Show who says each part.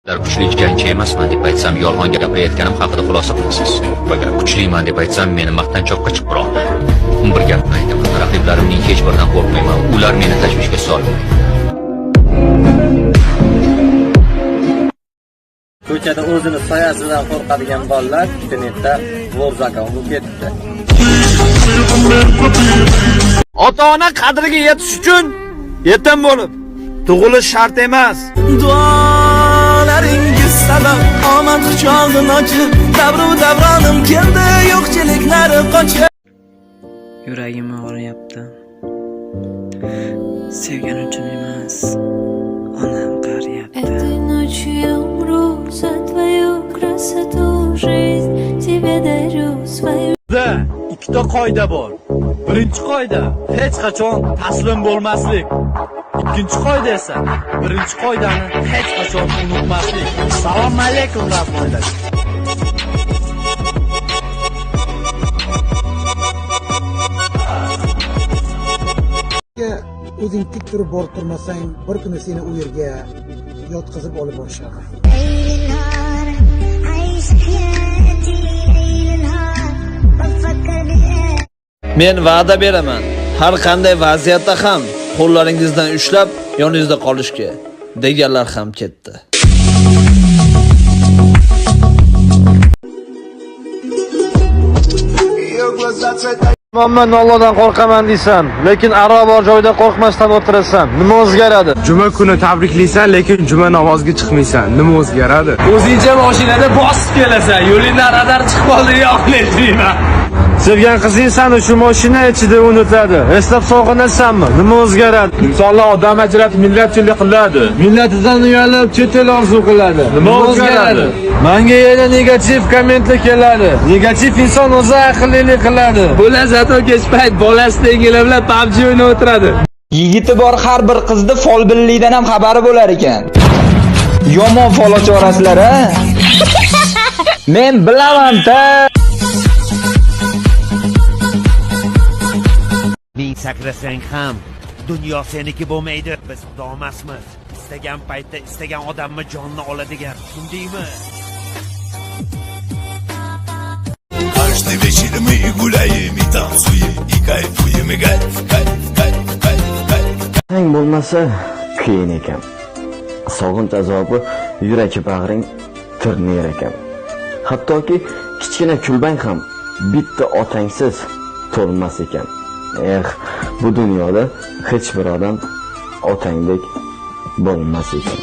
Speaker 1: Kuchli jangchi emasman deb aytsam, yolg'on gapirayotganim haqida xulosa qilasiz. Agar kuchliman deb aytsam, meni maqtanchoqqa chiqaradi. Bir gapni aytaman, raqiblarimning hech biridan qo'rqmayman. Ular meni tashvishga solmaydi.
Speaker 2: Ko'chada o'zini soyasidan qo'rqadigan bolalar internetda Vorzakon bo'lib ketdi.
Speaker 3: Ota-ona qadriga yetish uchun yetim bo'lib tug'ilish shart emas. Duolaringiz sabab omad quchog'ini ochib, davronim keldi, yo'qchiliklari qochib.
Speaker 4: Yuragim og'riyapti. Sevgan uchun emas, onam qariyapti.
Speaker 5: Этой ночью умру за твою красоту, жизнь тебе дарю свою.
Speaker 3: Ikkita qoida bor. Birinchi qoida hech qachon taslim bo'lmaslik. Ikkinchi qoida esa birinchi qoidani hech qachon unutmaslik. Assalomu alaykum rahmatlar.
Speaker 6: O'zing tik turib borib turmasang, bir kuni seni u yerga yotqizib olib borishadi.
Speaker 3: Men va'da beraman, har qanday vaziyatda ham qo'llaringizdan ushlab yoningizda qolishga deganlar ham ketdi. Men Allohdan qo'rqaman deysan, lekin aro bor joyda qo'rqmasdan o'tirasan. Nima o'zgaradi?
Speaker 7: Juma kuni tabriklaysan, lekin juma namoziga chiqmaysan. Nima o'zgaradi?
Speaker 3: O'zingcha mashinada bosib kelasan, yo'lingdan radar chiqib qoldi, yo'qlaysan. Sevgan qizing seni shu mashina ichida unutadi. Eslab sog'inasanmi? Nima o'zgaradi?
Speaker 7: Insonlar odam ajratib millatchilik qiladi.
Speaker 3: Millatidan uyalib, chet el orzu qiladi. Nima o'zgaradi? Menga yana negativ kommentlar keladi. Negativ inson o'zi aqllilik qiladi.
Speaker 4: Bular zato kech payt bolasi tengilar bilan PUBG o'ynab o'tiradi.
Speaker 8: Yigiti bor har bir qizni folbinlikdan ham xabari bo'lar ekan. Yomon fol ochorasizlar, a? Men bilaman-da.
Speaker 9: Ming sakrasang ham dunyo seniki bo'lmaydi. Biz xudo emasmiz. Istagan paytda istagan odamni jonni oladigan. Shundaymi?
Speaker 10: Каждый вечер мы гуляем и танцуем и кайфуем, и кайф.
Speaker 11: Hang bo'lmasa qiyin ekan. Sog'inch azobi yurak bag'ring tirnar ekan. Hattoki kichkina kulbang ham bitta otangsiz to'lmas ekan. Bu dunyoda hech bir odam otangdek bo'lmas ekan.